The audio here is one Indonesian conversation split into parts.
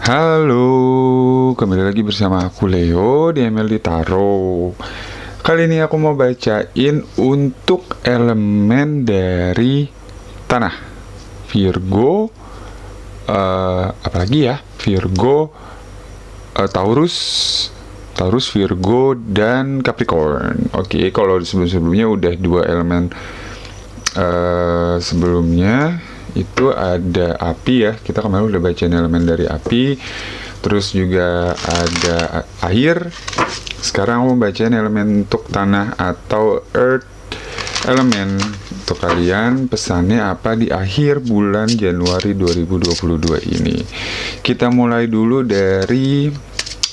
Halo, kembali lagi bersama aku Leo di MLD Tarot. Kali ini aku mau bacain untuk elemen dari tanah Virgo, apalagi ya, Virgo, Taurus, Virgo, dan Capricorn. Oke, kalau sebelum-sebelumnya udah dua elemen sebelumnya itu ada api ya, kita kemarin udah bacain elemen dari api, terus juga ada air. Sekarang aku bacain elemen untuk tanah atau earth elemen. Untuk kalian pesannya apa di akhir bulan Januari 2022 ini. Kita mulai dulu dari,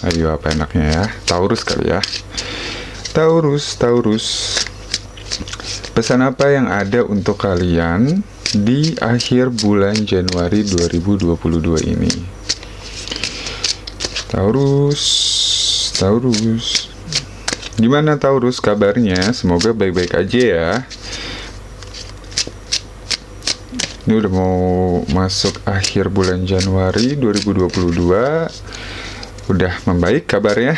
ayo apa enaknya ya, Taurus kali ya. Taurus, pesan apa yang ada untuk kalian di akhir bulan Januari 2022 ini? Taurus. Gimana Taurus kabarnya? Semoga baik-baik aja ya. Ini udah mau masuk akhir bulan Januari 2022. Udah membaik kabarnya.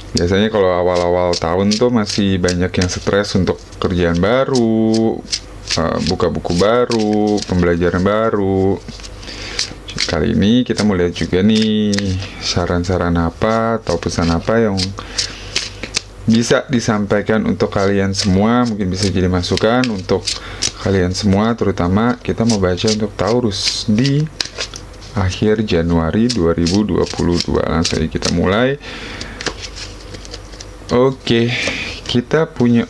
Biasanya kalau awal-awal tahun tuh masih banyak yang stres untuk kerjaan baru, buka buku baru, pembelajaran baru. Kali ini kita mau lihat juga nih saran-saran apa atau pesan apa yang bisa disampaikan untuk kalian semua. Mungkin bisa jadi masukan untuk kalian semua, terutama kita mau baca untuk Taurus di akhir Januari 2022. Langsung aja kita mulai. Oke, kita punya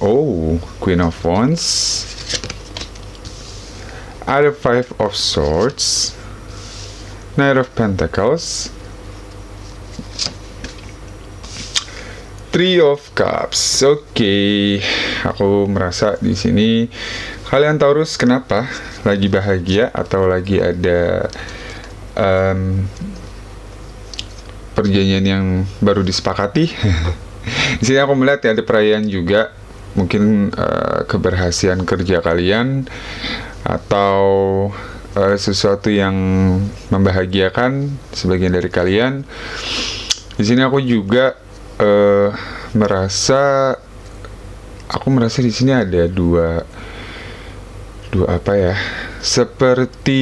Queen of Wands, ada Five of Swords, Knight of Pentacles, Three of Cups. Oke, aku merasa di sini kalian Taurus kenapa? Lagi bahagia atau lagi ada perjanjian yang baru disepakati? Di sini aku melihat ya ada perayaan juga, mungkin keberhasilan kerja kalian atau sesuatu yang membahagiakan sebagian dari kalian. Di sini aku juga merasa di sini ada dua apa ya? Seperti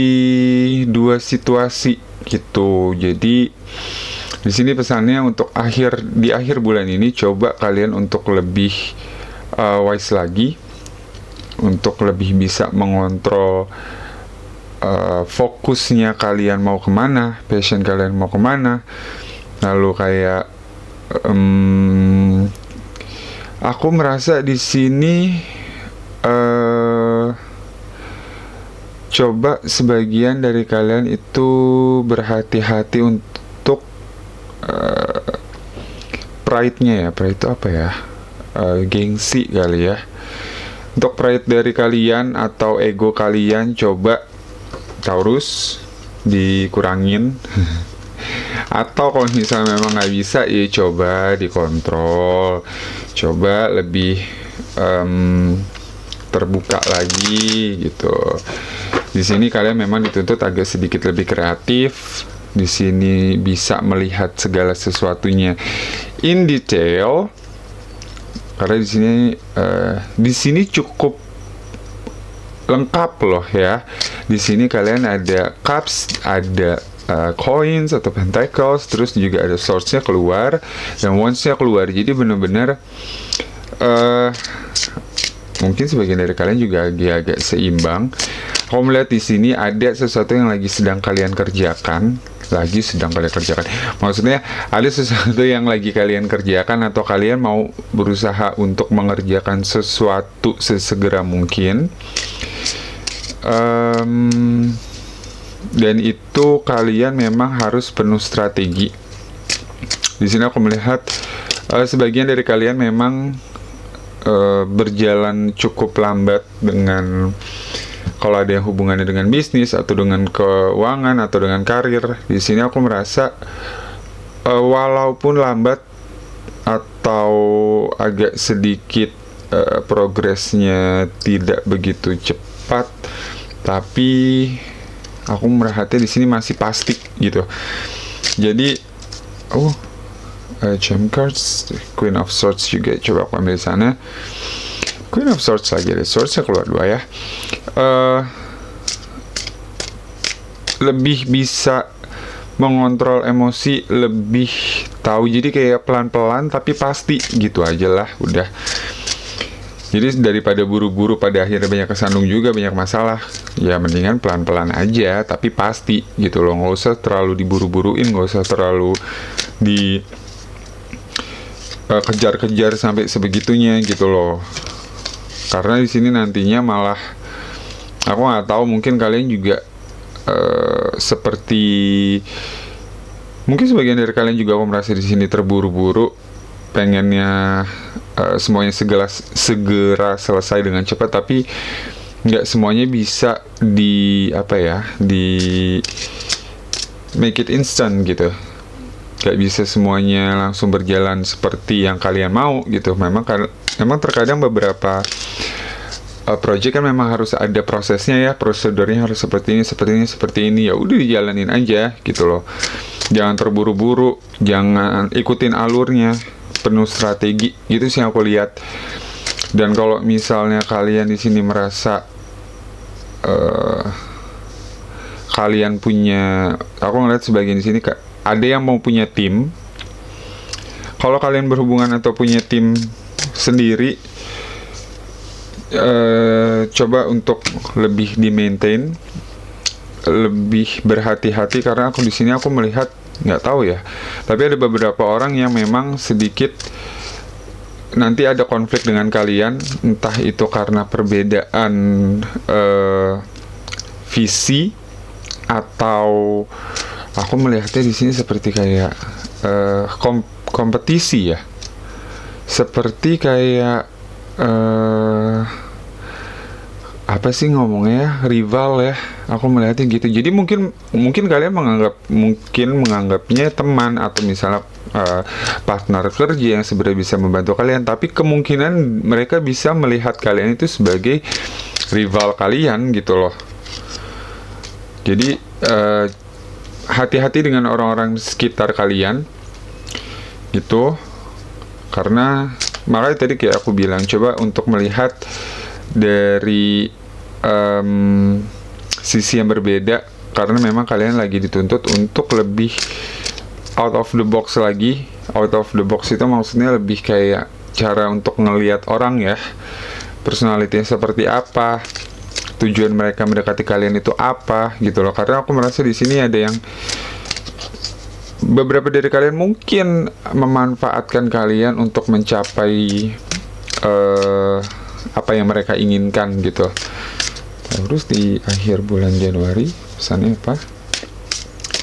dua situasi gitu. Jadi di sini pesannya untuk di akhir bulan ini coba kalian untuk lebih wise lagi, untuk lebih bisa mengontrol fokusnya kalian mau kemana, passion kalian mau kemana. Lalu kayak aku merasa di sini coba sebagian dari kalian itu berhati-hati untuk pride-nya ya. Pride itu apa ya? Gengsi kali ya. Untuk pride dari kalian atau ego kalian coba Taurus dikurangin. Atau kalau misalnya memang nggak bisa ya coba dikontrol, coba lebih terbuka lagi gitu. Di sini kalian memang dituntut agak sedikit lebih kreatif. Di sini bisa melihat segala sesuatunya in detail, karena di sini cukup lengkap loh ya. Di sini kalian ada cups, ada coins atau pentacles, terus juga ada swords-nya keluar dan wands-nya keluar. Jadi benar-benar mungkin sebagian dari kalian juga agak seimbang. Aku melihat di sini ada sesuatu yang lagi sedang kalian kerjakan. Maksudnya ada sesuatu yang lagi kalian kerjakan atau kalian mau berusaha untuk mengerjakan sesuatu sesegera mungkin. Dan itu kalian memang harus penuh strategi. Di sini aku melihat sebagian dari kalian memang berjalan cukup lambat dengan, kalau ada yang hubungannya dengan bisnis atau dengan keuangan atau dengan karir. Di sini aku merasa walaupun lambat atau agak sedikit progresnya tidak begitu cepat, tapi Aku merhati di sini masih pasti gitu. Jadi Gem cards, Queen of Swords juga, coba aku ambil di sana. Queen of Swords lagi, ada Swords-nya keluar 2 ya. Lebih bisa mengontrol emosi, lebih tahu, jadi kayak pelan-pelan tapi pasti gitu aja lah udah. Jadi daripada buru-buru pada akhirnya banyak kesandung juga, banyak masalah, ya mendingan pelan-pelan aja tapi pasti gitu loh. Nggak usah terlalu diburu-buruin, nggak usah terlalu di kejar-kejar sampai sebegitunya gitu loh. Karena di sini nantinya malah aku nggak tahu, mungkin kalian juga seperti mungkin sebagian dari kalian juga aku merasa di sini terburu-buru, pengennya semuanya segera selesai dengan cepat, tapi nggak semuanya bisa di make it instant gitu. Nggak bisa semuanya langsung berjalan seperti yang kalian mau gitu. Memang terkadang beberapa project kan memang harus ada prosesnya ya, prosedurnya harus seperti ini. Ya udah dijalanin aja gitu loh. Jangan terburu-buru, jangan ikutin alurnya, penuh strategi gitu sih yang aku lihat. Dan kalau misalnya kalian di sini merasa kalian punya, aku ngeliat sebagian di sini ada yang mau punya tim. Kalau kalian berhubungan atau punya tim sendiri, coba untuk lebih di maintain, lebih berhati-hati, karena aku di sini aku melihat, nggak tahu ya, tapi ada beberapa orang yang memang sedikit nanti ada konflik dengan kalian, entah itu karena perbedaan visi, atau aku melihatnya di sini seperti kayak kompetisi ya, seperti kayak apa sih ngomongnya, rival ya, aku melihatnya gitu. Jadi mungkin kalian menganggapnya teman atau misalnya partner kerja yang sebenarnya bisa membantu kalian, tapi kemungkinan mereka bisa melihat kalian itu sebagai rival kalian gitu loh. Jadi hati-hati dengan orang-orang sekitar kalian gitu, karena makanya tadi kayak aku bilang, coba untuk melihat dari sisi yang berbeda, karena memang kalian lagi dituntut untuk lebih out of the box lagi. Out of the box itu maksudnya lebih kayak cara untuk ngelihat orang ya, personality seperti apa, tujuan mereka mendekati kalian itu apa gitu loh. Karena aku merasa di sini ada yang beberapa dari kalian mungkin memanfaatkan kalian untuk mencapai apa yang mereka inginkan gitu. Terus di akhir bulan Januari pesannya apa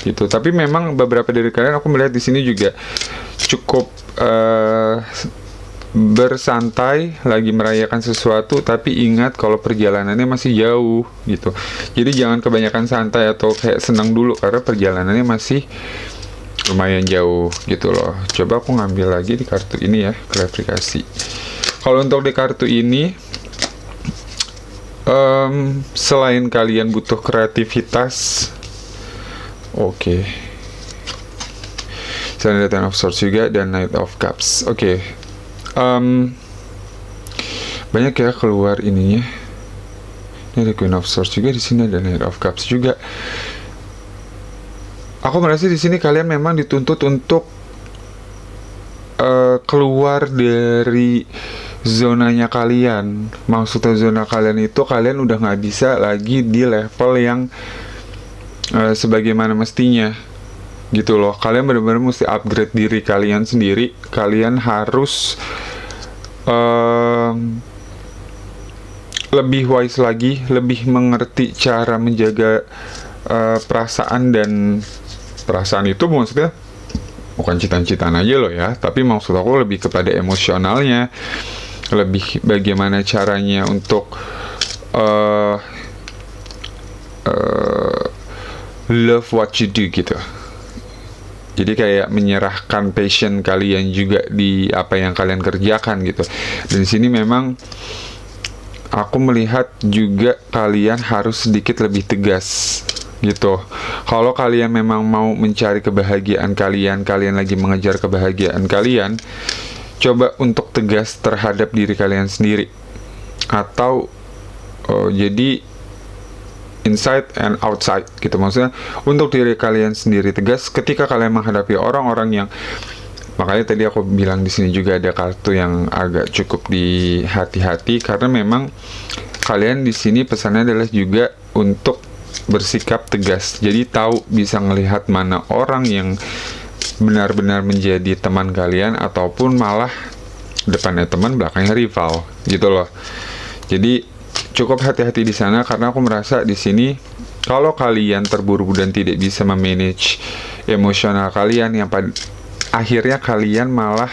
gitu. Tapi memang beberapa dari kalian aku melihat di sini juga cukup bersantai, lagi merayakan sesuatu, tapi ingat kalau perjalanannya masih jauh gitu. Jadi jangan kebanyakan santai atau kayak senang dulu, karena perjalanannya masih lumayan jauh gitu loh. Coba aku ngambil lagi di kartu ini ya, klarifikasi. Kalau untuk di kartu ini, selain kalian butuh kreativitas, oke. Selain ada Ten of Swords juga dan Knight of Cups. Oke. Banyak ya keluar ininya. Ini ada Queen of Swords juga di sini, ada Knight of Cups juga. Aku merasa di sini kalian memang dituntut untuk keluar dari zonanya kalian. Maksudnya zona kalian itu kalian udah nggak bisa lagi di level yang sebagaimana mestinya gitu loh. Kalian benar-benar mesti upgrade diri kalian sendiri. Kalian harus lebih wise lagi, lebih mengerti cara menjaga perasaan, dan perasaan itu maksudnya bukan cita-citaan aja loh ya, tapi maksud aku lebih kepada emosionalnya, lebih bagaimana caranya untuk love what you do gitu. Jadi kayak menyerahkan passion kalian juga di apa yang kalian kerjakan gitu. Dan di sini memang aku melihat juga kalian harus sedikit lebih tegas gitu. Kalau kalian memang mau mencari kebahagiaan kalian, kalian lagi mengejar kebahagiaan kalian, coba untuk tegas terhadap diri kalian sendiri. Atau jadi inside and outside gitu. Maksudnya untuk diri kalian sendiri tegas ketika kalian menghadapi orang-orang yang, makanya tadi aku bilang di sini juga ada kartu yang agak cukup di hati-hati, karena memang kalian di sini pesannya adalah juga untuk bersikap tegas. Jadi tahu, bisa ngelihat mana orang yang benar-benar menjadi teman kalian ataupun malah depannya teman, belakangnya rival gitu loh. Jadi cukup hati-hati di sana, karena aku merasa di sini kalau kalian terburu-buru dan tidak bisa memanage emosional kalian, yang akhirnya kalian malah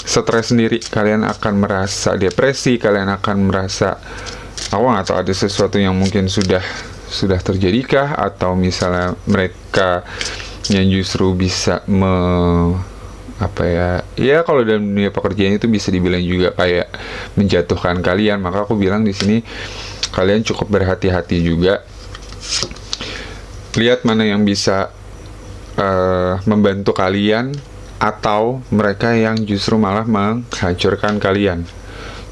stres sendiri, kalian akan merasa depresi, kalian akan merasa aku nggak tahu ada sesuatu yang mungkin sudah terjadikah, atau misalnya mereka yang justru bisa kalau dalam dunia pekerjaan itu bisa dibilang juga kayak menjatuhkan kalian. Maka aku bilang di sini kalian cukup berhati-hati juga, lihat mana yang bisa membantu kalian atau mereka yang justru malah menghancurkan kalian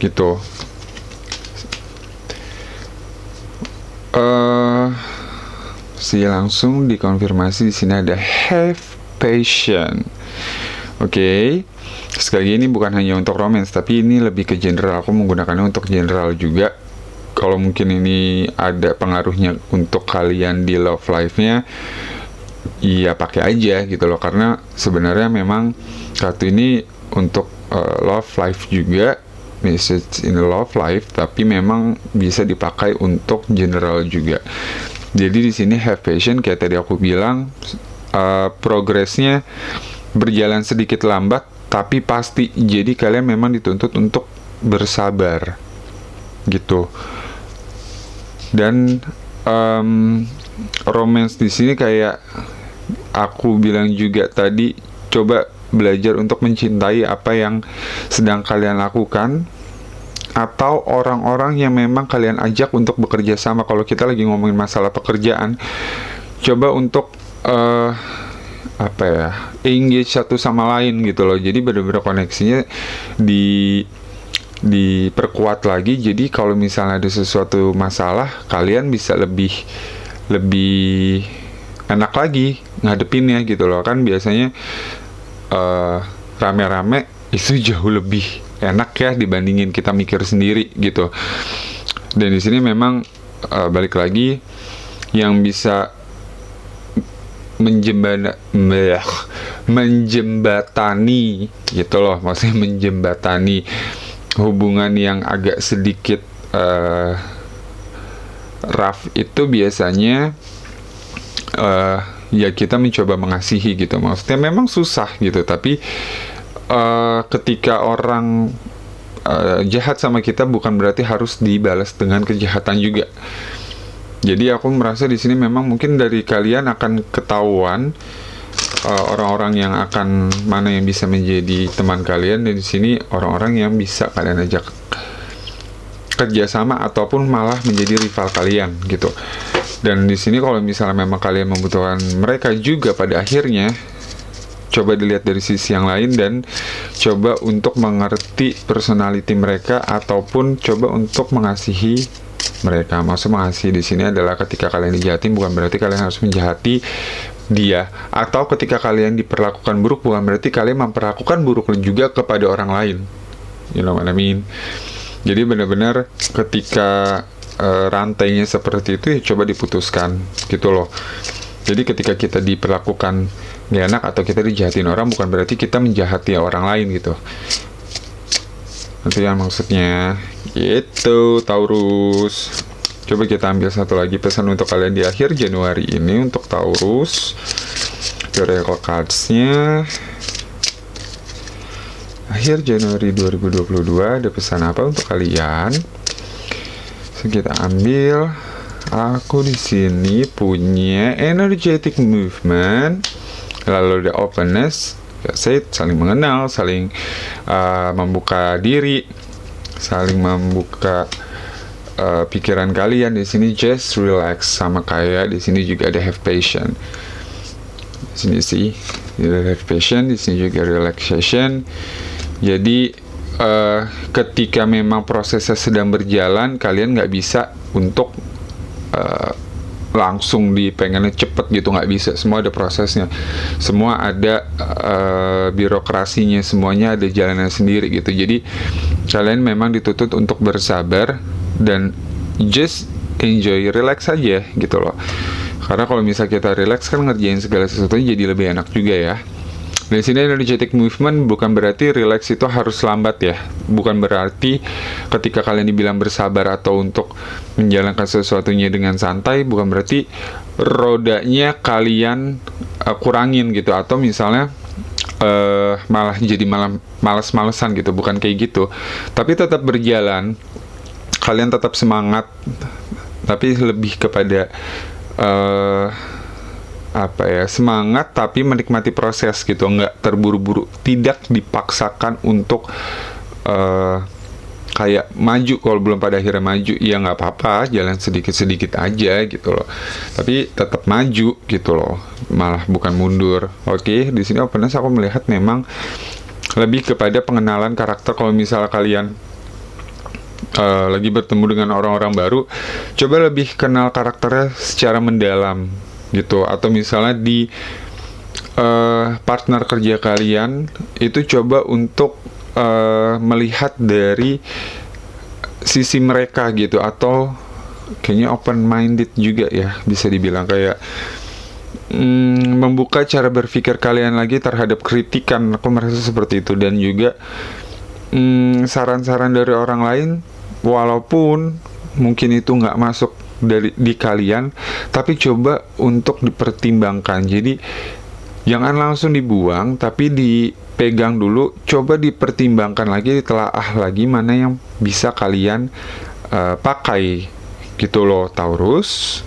gitu. Langsung dikonfirmasi di sini ada have patience. Oke. Sekali lagi ini bukan hanya untuk romance, tapi ini lebih ke general. Aku menggunakannya untuk general juga. Kalau mungkin ini ada pengaruhnya untuk kalian di love life-nya, iya pakai aja gitu loh. Karena sebenarnya memang kartu ini untuk love life juga, message in the love life, tapi memang bisa dipakai untuk general juga. Jadi di sini have patience, kayak tadi aku bilang, progresnya berjalan sedikit lambat, tapi pasti. Jadi kalian memang dituntut untuk bersabar, gitu. Dan romance di sini kayak aku bilang juga tadi, coba belajar untuk mencintai apa yang sedang kalian lakukan, atau orang-orang yang memang kalian ajak untuk bekerja sama. Kalau kita lagi ngomongin masalah pekerjaan, coba untuk engage satu sama lain gitu loh. Jadi benar-benar koneksinya diperkuat lagi. Jadi kalau misalnya ada sesuatu masalah, kalian bisa lebih enak lagi ngadepinnya gitu loh. Kan biasanya rame-rame itu jauh lebih enak ya dibandingin kita mikir sendiri gitu. Dan di sini memang balik lagi yang bisa menjembatani gitu loh, maksudnya menjembatani hubungan yang agak sedikit rough itu biasanya ya kita mencoba mengasihi gitu. Maksudnya memang susah gitu, tapi ketika orang jahat sama kita, bukan berarti harus dibalas dengan kejahatan juga. Jadi aku merasa di sini memang mungkin dari kalian akan ketahuan orang-orang yang akan mana yang bisa menjadi teman kalian, dan di sini orang-orang yang bisa kalian ajak kerjasama ataupun malah menjadi rival kalian gitu. Dan di sini kalau misalnya memang kalian membutuhkan mereka juga pada akhirnya, coba dilihat dari sisi yang lain dan coba untuk mengerti personality mereka, ataupun coba untuk mengasihi mereka. Maksud mengasihi di sini adalah ketika kalian dijahatin, bukan berarti kalian harus menjahati dia, atau ketika kalian diperlakukan buruk, bukan berarti kalian memperlakukan buruk juga kepada orang lain. You know what I mean? Jadi benar-benar ketika rantainya seperti itu, ya coba diputuskan gitu loh. Jadi ketika kita diperlakukan gak enak atau kita dijahatin orang, bukan berarti kita menjahati orang lain gitu. Itu yang maksudnya gitu, Taurus. Coba kita ambil satu lagi pesan untuk kalian di akhir Januari ini untuk Taurus. Oracle cards-nya akhir Januari 2022, ada pesan apa untuk kalian? So, kita ambil. Aku di sini punya energetic movement, lalu ada openness, saling mengenal, saling membuka diri, saling membuka pikiran kalian. Di sini just relax, sama kayak di sini juga ada have patience. Di sini sih have patience, di sini juga relaxation. Jadi ketika memang prosesnya sedang berjalan, kalian nggak bisa untuk langsung pengennya cepet gitu, nggak bisa. Semua ada prosesnya, semua ada birokrasinya, semuanya ada jalannya sendiri gitu. Jadi kalian memang dituntut untuk bersabar dan just enjoy, relax aja gitu loh. Karena kalau misalnya kita relax kan ngerjain segala sesuatunya jadi lebih enak juga ya. Di sini energetic movement bukan berarti relax itu harus lambat ya. Bukan berarti ketika kalian dibilang bersabar atau untuk menjalankan sesuatunya dengan santai, bukan berarti rodanya kalian kurangin gitu, atau misalnya malah jadi malas-malesan gitu. Bukan kayak gitu. Tapi tetap berjalan, kalian tetap semangat, tapi lebih kepada semangat tapi menikmati proses gitu, nggak terburu-buru, tidak dipaksakan untuk kayak maju kalau belum pada akhirnya maju. Ya nggak apa-apa, jalan sedikit-sedikit aja gitu loh, tapi tetap maju gitu loh, malah bukan mundur. Oke, di sini openness aku melihat memang lebih kepada pengenalan karakter. Kalau misalnya kalian lagi bertemu dengan orang-orang baru, coba lebih kenal karakternya secara mendalam gitu. Atau misalnya di partner kerja kalian itu coba untuk melihat dari sisi mereka gitu, atau kayaknya open minded juga ya, bisa dibilang kayak membuka cara berpikir kalian lagi terhadap kritikan. Aku merasa seperti itu. Dan juga saran-saran dari orang lain, walaupun mungkin itu nggak masuk di kalian, tapi coba untuk dipertimbangkan. Jadi jangan langsung dibuang, tapi dipegang dulu, coba dipertimbangkan lagi, ditelaah lagi mana yang bisa kalian pakai gitu loh, Taurus.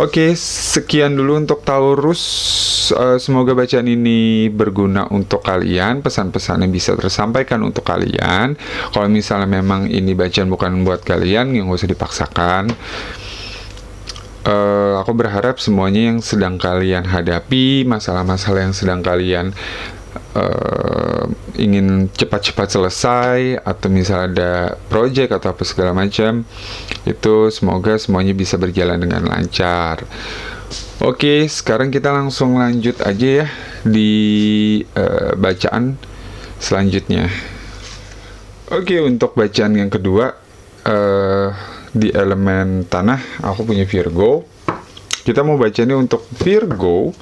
Oke, sekian dulu untuk Taurus. Semoga bacaan ini berguna untuk kalian, pesan-pesannya bisa tersampaikan untuk kalian. Kalau misalnya memang ini bacaan bukan buat kalian, nggak usah dipaksakan. Aku berharap semuanya yang sedang kalian hadapi, masalah-masalah yang sedang kalian ingin cepat-cepat selesai, atau misalnya ada project atau apa segala macam, itu semoga semuanya bisa berjalan dengan lancar. Oke, sekarang kita langsung lanjut aja ya di bacaan selanjutnya. Oke, untuk bacaan yang kedua di elemen tanah, aku punya Virgo. Kita mau baca ini untuk Virgo.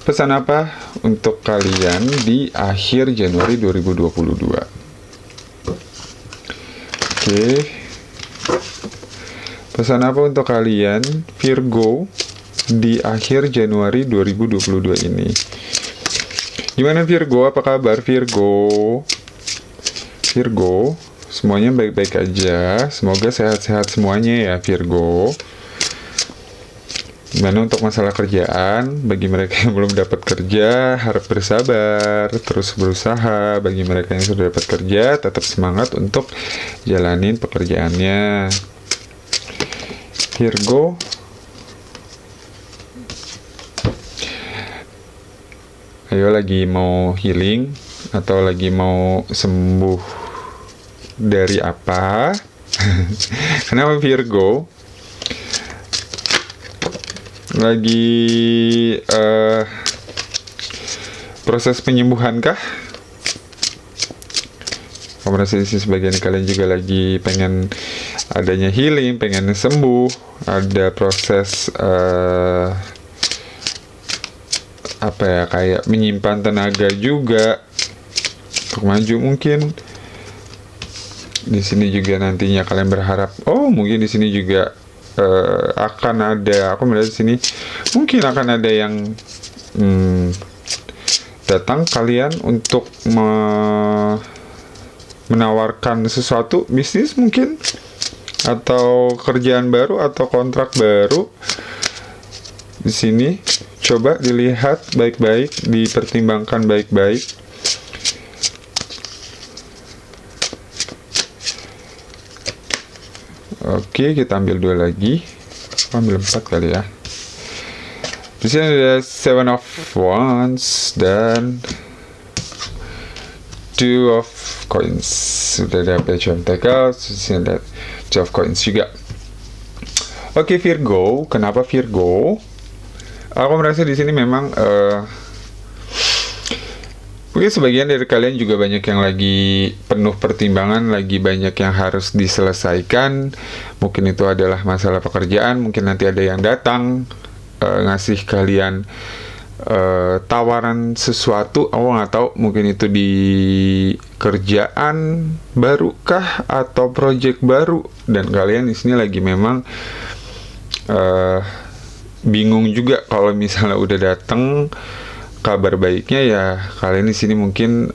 Pesan apa untuk kalian di akhir Januari 2022? Oke. Pesan apa untuk kalian Virgo di akhir Januari 2022 ini? Gimana Virgo? Apa kabar Virgo? Virgo, semuanya baik-baik aja. Semoga sehat-sehat semuanya ya Virgo. Gimana untuk masalah kerjaan? Bagi mereka yang belum dapat kerja, harap bersabar, terus berusaha. Bagi mereka yang sudah dapat kerja, tetap semangat untuk jalanin pekerjaannya. Virgo, ayo lagi mau healing atau lagi mau sembuh dari apa? Kenapa Virgo? Lagi proses penyembuhan kah? Aku merasa di sini sebagian kalian juga lagi pengen adanya healing, pengen sembuh, ada proses kayak menyimpan tenaga juga untuk maju mungkin. Di sini juga nantinya kalian berharap, mungkin di sini juga akan ada, aku melihat di sini mungkin akan ada yang datang kalian untuk menawarkan sesuatu, bisnis mungkin, atau kerjaan baru atau kontrak baru. Di sini coba dilihat baik-baik, dipertimbangkan baik-baik. Oke, kita ambil 2 lagi. Ambil 4 kali ya. Di sini ada 7 of Wands dan 2 of Coins. Sudah ada Page of Pentacles, di sini ada 2 of Coins juga. Oke, Virgo, kenapa Virgo? Aku merasa di sini memang mungkin sebagian dari kalian juga banyak yang lagi penuh pertimbangan, lagi banyak yang harus diselesaikan. Mungkin itu adalah masalah pekerjaan, mungkin nanti ada yang datang ngasih kalian tawaran sesuatu. Aku nggak tahu, mungkin itu di kerjaan baru kah atau project baru, dan kalian di sini lagi memang bingung juga. Kalau misalnya udah datang kabar baiknya, ya kalian di sini mungkin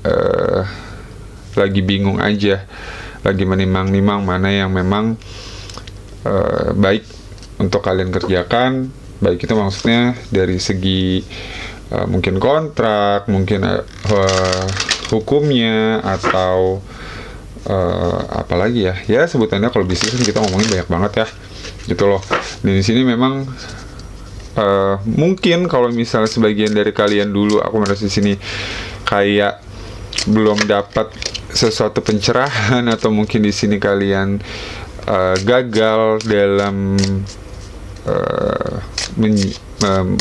lagi bingung aja, lagi menimang-nimang mana yang memang baik untuk kalian kerjakan. Baik itu maksudnya dari segi mungkin kontrak, mungkin hukumnya, atau apalagi ya sebutannya. Kalau bisnis kan kita ngomongin banyak banget ya, gitu loh. Dan di sini memang mungkin kalau misalnya sebagian dari kalian dulu, aku merasa di sini kayak belum dapat sesuatu pencerahan, atau mungkin di sini kalian gagal dalam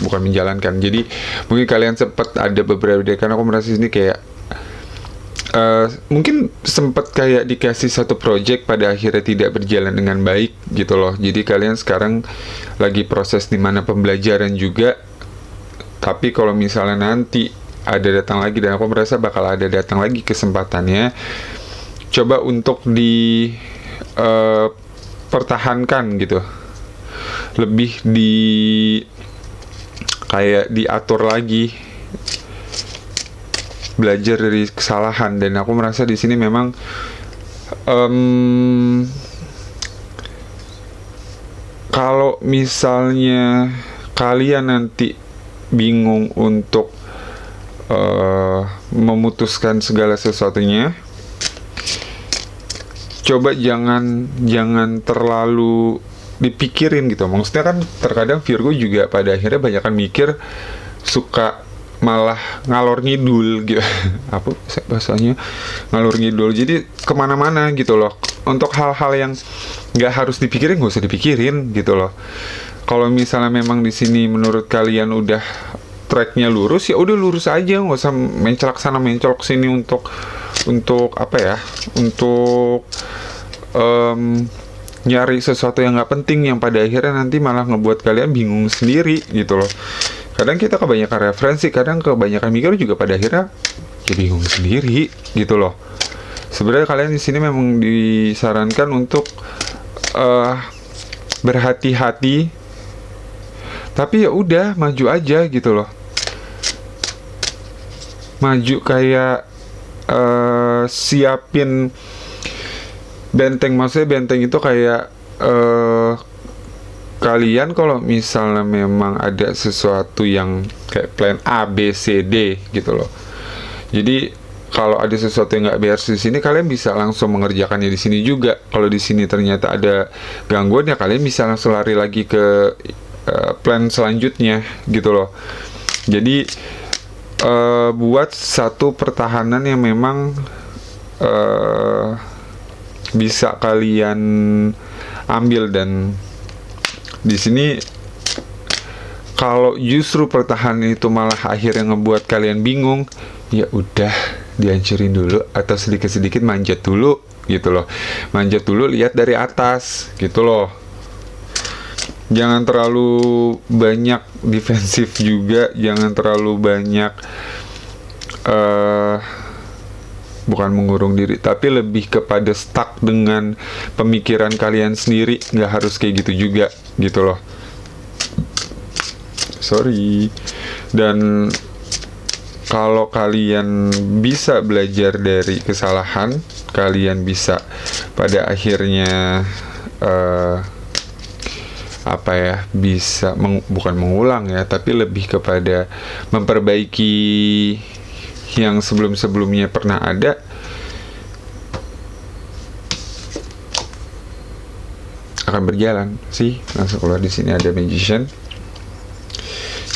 bukan menjalankan. Jadi mungkin kalian sempat ada beberapa dari, karena aku merasa di sini kayak mungkin sempat kayak dikasih satu project pada akhirnya tidak berjalan dengan baik gitu loh. Jadi kalian sekarang lagi proses dimana pembelajaran juga. Tapi kalau misalnya nanti ada datang lagi, dan aku merasa bakal ada datang lagi kesempatannya, coba untuk pertahankan gitu, lebih kayak diatur lagi, belajar dari kesalahan. Dan aku merasa di sini memang kalau misalnya kalian nanti bingung untuk memutuskan segala sesuatunya, coba jangan terlalu dipikirin gitu. Maksudnya kan terkadang Virgo juga pada akhirnya banyakan mikir, suka malah ngalor ngidul gitu. Apa bahasanya, ngalor ngidul, jadi kemana-mana gitu loh. Untuk hal-hal yang nggak harus dipikirin, nggak usah dipikirin gitu loh. Kalau misalnya memang di sini menurut kalian udah tracknya lurus, ya udah lurus aja, nggak usah mencolok sana mencolok sini untuk apa ya, untuk nyari sesuatu yang nggak penting, yang pada akhirnya nanti malah ngebuat kalian bingung sendiri gitu loh. Kadang kita kebanyakan referensi, kadang kebanyakan mikir juga, pada akhirnya ya bingung sendiri gitu loh. Sebenarnya kalian di sini memang disarankan untuk berhati-hati, tapi ya udah maju aja gitu loh. Maju kayak siapin benteng. Maksudnya benteng itu kayak kalian kalau misalnya memang ada sesuatu yang kayak plan A, B, C, D gitu loh. Jadi kalau ada sesuatu yang nggak beres di sini, kalian bisa langsung mengerjakannya di sini juga. Kalau di sini ternyata ada gangguan, ya kalian bisa langsung lari lagi ke plan selanjutnya gitu loh. Jadi buat satu pertahanan yang memang bisa kalian ambil. Dan di sini kalau justru pertahanan itu malah akhirnya ngebuat kalian bingung, ya udah dihancurin dulu, atau sedikit-sedikit manjat dulu gitu loh. Manjat dulu, lihat dari atas gitu loh. Jangan terlalu banyak defensif juga, jangan terlalu banyak bukan mengurung diri, tapi lebih kepada stuck dengan pemikiran kalian sendiri. Nggak harus kayak gitu juga gitu loh. Sorry. Dan kalau kalian bisa belajar dari kesalahan, kalian bisa pada akhirnya bisa bukan mengulang ya, tapi lebih kepada memperbaiki yang sebelum-sebelumnya pernah ada. akan berjalan sih. Langsung keluar di sini ada Magician.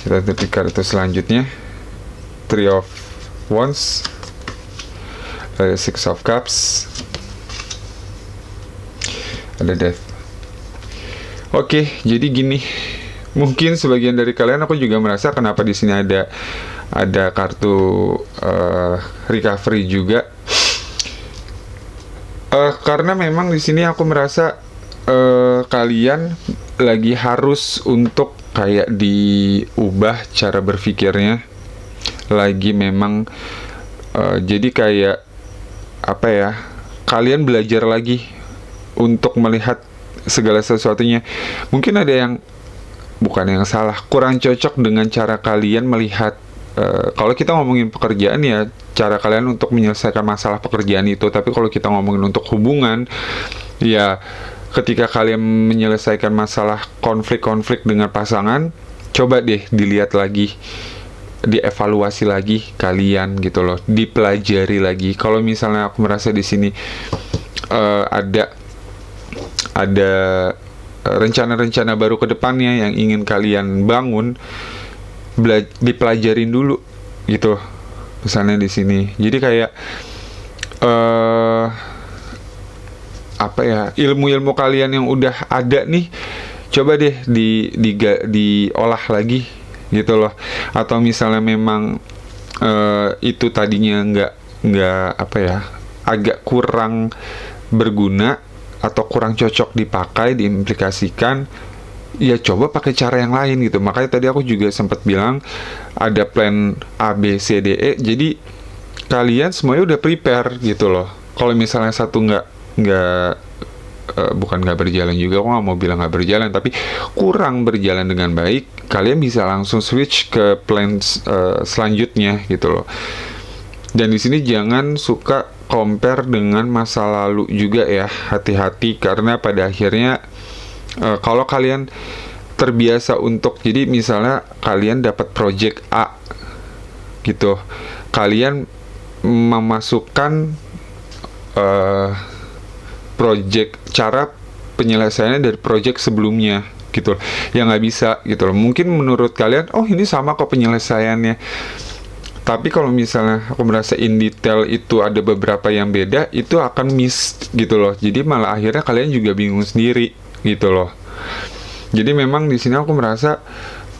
Kita tutup kartu selanjutnya, Three of Wands, ada Six of Cups, ada Death. Oke, jadi gini, mungkin sebagian dari kalian, aku juga merasa kenapa di sini ada kartu recovery juga. Karena memang di sini aku merasa kalian lagi harus untuk kayak diubah cara berpikirnya. Lagi memang jadi kayak apa ya? Kalian belajar lagi untuk melihat segala sesuatunya. Mungkin ada yang bukan yang salah, kurang cocok dengan cara kalian melihat. Kalau kita ngomongin pekerjaan ya, cara kalian untuk menyelesaikan masalah pekerjaan itu. Tapi kalau kita ngomongin untuk hubungan, ya ketika kalian menyelesaikan masalah konflik-konflik dengan pasangan, coba deh dilihat lagi, dievaluasi lagi kalian gitu loh, dipelajari lagi. Kalau misalnya aku merasa di sini ada rencana-rencana baru ke depannya yang ingin kalian bangun, dipelajarin dulu gitu. Misalnya di sini. Jadi kayak apa ya, ilmu-ilmu kalian yang udah ada nih, coba deh diolah lagi gitu loh. Atau misalnya memang itu tadinya nggak apa ya, agak kurang berguna atau kurang cocok dipakai, diimplikasikan, ya coba pakai cara yang lain gitu. Makanya tadi aku juga sempat bilang ada plan A, B, C, D, E. Jadi kalian semuanya udah prepare gitu loh. Kalau misalnya satu bukan nggak berjalan juga, aku nggak mau bilang nggak berjalan, tapi kurang berjalan dengan baik, kalian bisa langsung switch ke plan selanjutnya gitu loh. Dan di sini jangan suka compare dengan masa lalu juga ya, hati-hati, karena pada akhirnya kalau kalian terbiasa untuk, jadi misalnya kalian dapat project A gitu, kalian memasukkan project, cara penyelesaiannya dari project sebelumnya gitu, yang nggak bisa gitu loh. Mungkin menurut kalian, oh ini sama kok penyelesaiannya, tapi kalau misalnya aku merasa in detail itu ada beberapa yang beda, itu akan miss gitu loh. Jadi malah akhirnya kalian juga bingung sendiri gitu loh. Jadi memang di sini aku merasa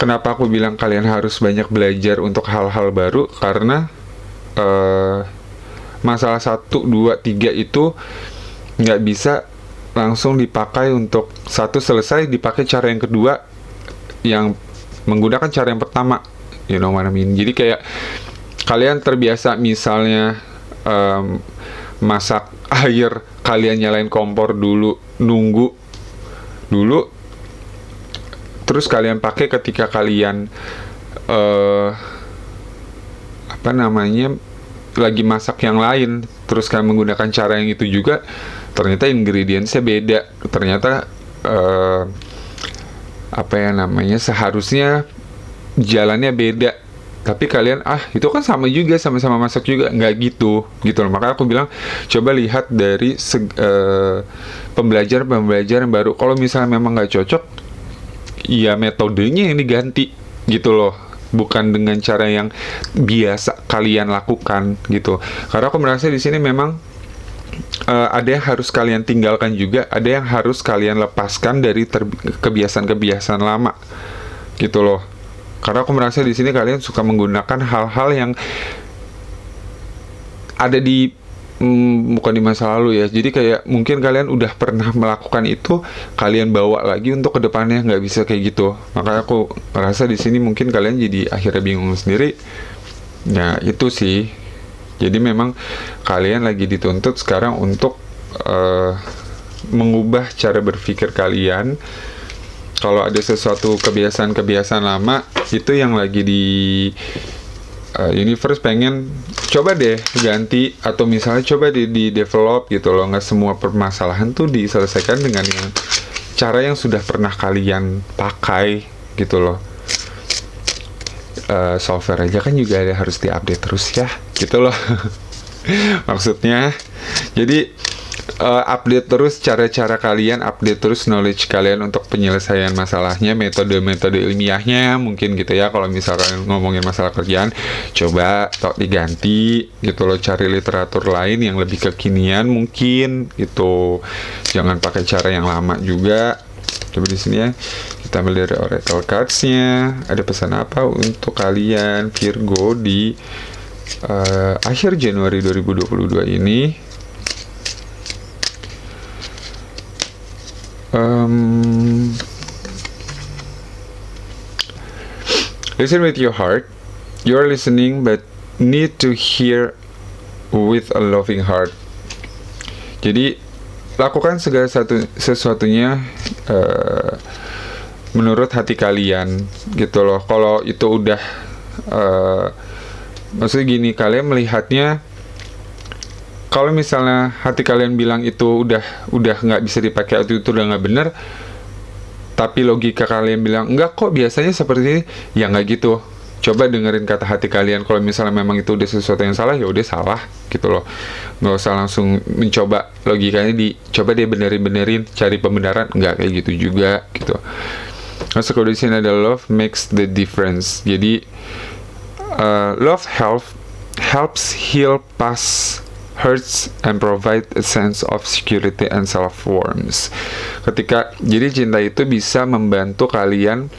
kenapa aku bilang kalian harus banyak belajar untuk hal-hal baru, karena masalah 1, 2, 3 itu nggak bisa langsung dipakai untuk satu selesai dipakai cara yang kedua yang menggunakan cara yang pertama, you know what I mean. Jadi kayak kalian terbiasa misalnya masak air, kalian nyalain kompor dulu, nunggu dulu, terus kalian pakai ketika kalian lagi masak yang lain, terus kalian menggunakan cara yang itu juga, ternyata ingredientsnya beda, ternyata seharusnya jalannya beda, tapi kalian itu kan sama juga, sama-sama masak juga, nggak gitu loh. Makanya aku bilang coba lihat dari pembelajaran baru. Kalau misalnya memang nggak cocok, ya metodenya yang diganti gitu loh, bukan dengan cara yang biasa kalian lakukan gitu. Karena aku merasa di sini memang ada yang harus kalian tinggalkan juga, ada yang harus kalian lepaskan dari kebiasaan-kebiasaan lama gitu loh. Karena aku merasa di sini kalian suka menggunakan hal-hal yang ada di bukan di masa lalu ya. Jadi kayak mungkin kalian udah pernah melakukan itu, kalian bawa lagi untuk kedepannya, nggak bisa kayak gitu. Makanya aku merasa di sini mungkin kalian jadi akhirnya bingung sendiri. Nah itu sih. Jadi memang kalian lagi dituntut sekarang untuk mengubah cara berpikir kalian. Kalau ada sesuatu kebiasaan-kebiasaan lama itu yang lagi di universe pengen coba deh ganti, atau misalnya coba di develop gitu loh. Nggak semua permasalahan tuh diselesaikan dengan yang cara yang sudah pernah kalian pakai gitu loh. Software aja kan juga ada, harus diupdate terus ya gitu loh. Maksudnya jadi update terus cara-cara kalian, update terus knowledge kalian untuk penyelesaian masalahnya, metode-metode ilmiahnya mungkin gitu ya. Kalau misalkan ngomongin masalah kerjaan, coba diganti gitu loh, cari literatur lain yang lebih kekinian mungkin gitu. Jangan pakai cara yang lama juga. Coba di sini ya, kita ambil dari oracle cards-nya. Ada pesan apa untuk kalian Virgo di akhir Januari 2022 ini? Listen with your heart. You are listening but need to hear with a loving heart. Jadi lakukan segala sesuatunya menurut hati kalian gitu loh. Kalau itu udah maksudnya gini, kalian melihatnya, kalau misalnya hati kalian bilang itu udah nggak bisa dipakai atau itu udah nggak bener, tapi logika kalian bilang enggak kok biasanya seperti ini, ya nggak gitu. Coba dengerin kata hati kalian. Kalau misalnya memang itu udah sesuatu yang salah, ya udah salah gitu loh. Nggak usah langsung mencoba logikanya, dicoba dia benerin, cari pembenaran, nggak kayak gitu juga gitu. Terus kalau di sini ada love makes the difference. Jadi love helps heal past hurts and provide a sense of security and self-worth. Jadi cinta itu bisa membantu kalian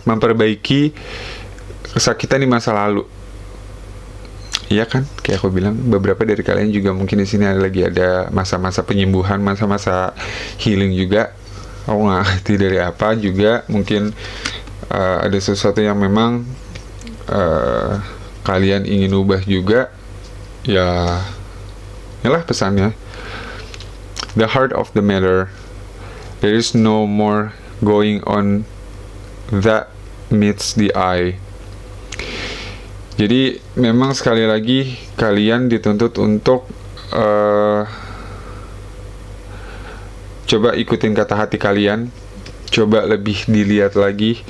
memperbaiki kesakitan di masa lalu. Iya kan? Kayak aku bilang, beberapa dari kalian juga mungkin di sini lagi ada masa-masa penyembuhan, masa-masa healing juga. Aku nggak ngerti dari apa juga. Mungkin ada sesuatu yang memang kalian ingin ubah juga. Ya, inilah pesannya. The heart of the matter. There is no more going on that meets the eye. Jadi memang sekali lagi kalian dituntut untuk coba ikutin kata hati kalian. Coba lebih dilihat lagi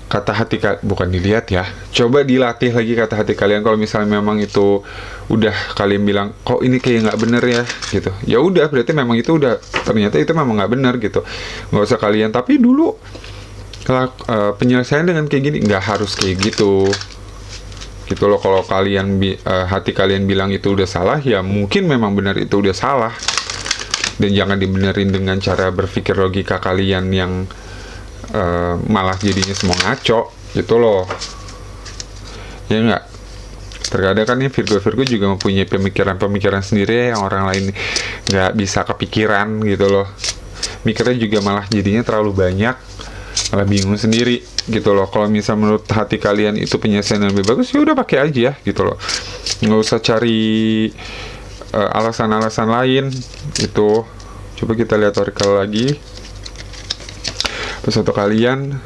kata hati, bukan dilihat ya, coba dilatih lagi kata hati kalian. Kalau misalnya memang itu udah kalian bilang kok ini kayak nggak bener ya gitu, ya udah berarti memang itu udah, ternyata itu memang nggak bener gitu. Nggak usah kalian tapi dulu penyelesaian dengan kayak gini, nggak harus kayak gitu loh. Kalau kalian hati kalian bilang itu udah salah, ya mungkin memang benar itu udah salah, dan jangan dibenerin dengan cara berpikir logika kalian yang malah jadinya semua ngaco gitu loh. Ya enggak? Terkadang kan nih Virgo juga mempunyai pemikiran-pemikiran sendiri yang orang lain nggak bisa kepikiran gitu loh. Mikirnya juga malah jadinya terlalu banyak, malah bingung sendiri gitu loh. Kalau misal menurut hati kalian itu penyelesaian yang lebih bagus, ya udah pakai aja gitu loh. Nggak usah cari alasan-alasan lain itu. Coba kita lihat oracle lagi. Terus untuk kalian,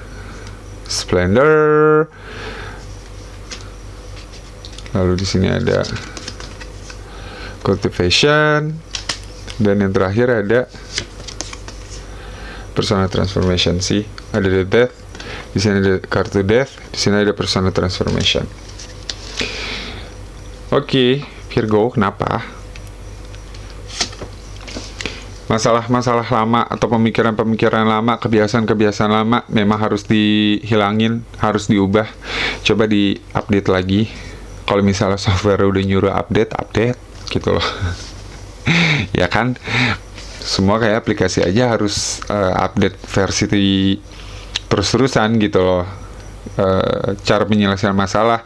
Splendor. Lalu di sini ada Cultivation, dan yang terakhir ada Personal Transformation sih. Ada the Death, di sini ada kartu Death, di sini ada Personal Transformation. Oke, Virgo, kenapa? Masalah-masalah lama atau pemikiran-pemikiran lama, kebiasaan-kebiasaan lama memang harus dihilangin, harus diubah. Coba di-update lagi. Kalau misalnya software udah nyuruh update gitu loh. Ya kan? Semua kayak aplikasi aja harus update versi terus-terusan gitu loh. Cara penyelesaian masalah,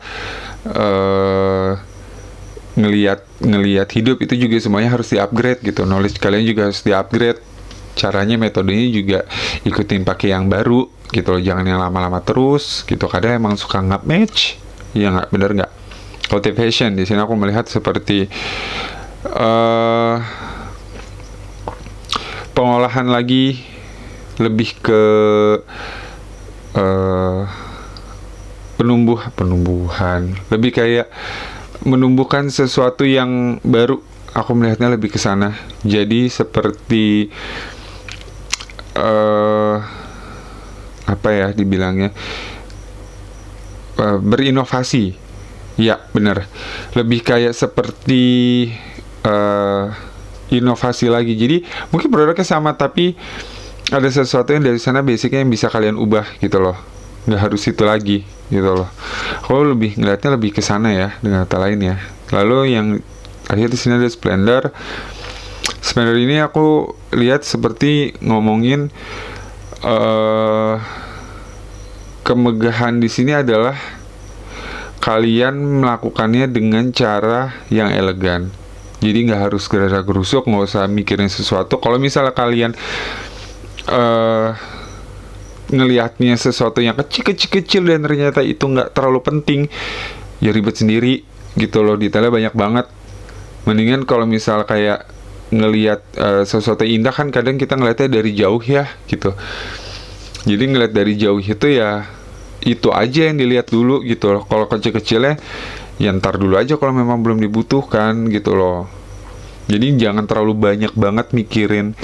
ngelihat hidup itu juga semuanya harus di-upgrade gitu. Knowledge kalian juga harus di-upgrade. Caranya, metodenya juga ikutin pakai yang baru gitu loh. Jangan yang lama-lama terus gitu. Kadang emang suka nggak match. Ya nggak, bener nggak? Cultivation, di sini aku melihat seperti pengolahan lagi, lebih ke penumbuhan, lebih kayak menumbuhkan sesuatu yang baru. Aku melihatnya lebih ke sana. Jadi seperti apa ya dibilangnya, berinovasi. Ya benar, lebih kayak seperti inovasi lagi. Jadi mungkin produknya sama, tapi ada sesuatu yang dari sana basicnya yang bisa kalian ubah gitu loh. Nggak harus itu lagi gitu loh. Aku lebih ngeliatnya lebih ke sana ya, dengan kata lain ya. Lalu yang akhirnya di sini ada Splendor. Splendor ini aku lihat seperti ngomongin kemegahan di sini adalah kalian melakukannya dengan cara yang elegan. Jadi nggak harus gerasa-gerusuk, nggak usah mikirin sesuatu. Kalau misalnya kalian ngelihatnya sesuatu yang kecil dan ternyata itu nggak terlalu penting, ya ribet sendiri gitu loh, detailnya banyak banget. Mendingan kalau misal kayak ngelihat sesuatu indah kan kadang kita ngelihatnya dari jauh ya gitu. Jadi ngelihat dari jauh itu ya itu aja yang dilihat dulu gitu loh. Kalau kecil-kecilnya ya ntar dulu aja kalau memang belum dibutuhkan gitu loh. Jadi jangan terlalu banyak banget mikirin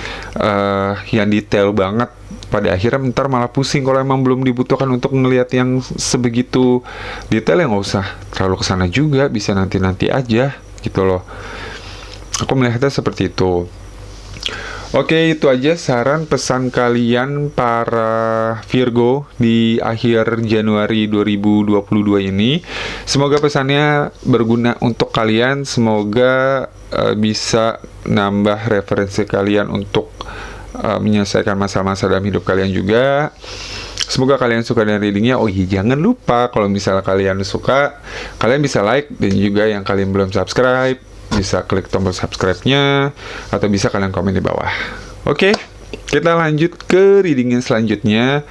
yang detail banget. Pada akhirnya ntar malah pusing kalau emang belum dibutuhkan untuk ngelihat yang sebegitu detail, ya nggak usah terlalu kesana juga, bisa nanti-nanti aja gitu loh. Aku melihatnya seperti itu. Oke, itu aja saran pesan kalian para Virgo di akhir Januari 2022 ini. Semoga pesannya berguna untuk kalian. Semoga bisa nambah referensi kalian untuk menyelesaikan masalah-masalah dalam hidup kalian juga. Semoga kalian suka dengan readingnya. Oh iya, jangan lupa kalau misalnya kalian suka, kalian bisa like, dan juga yang kalian belum subscribe bisa klik tombol subscribe-nya, atau bisa kalian komen di bawah. Oke, kita lanjut ke reading yang selanjutnya,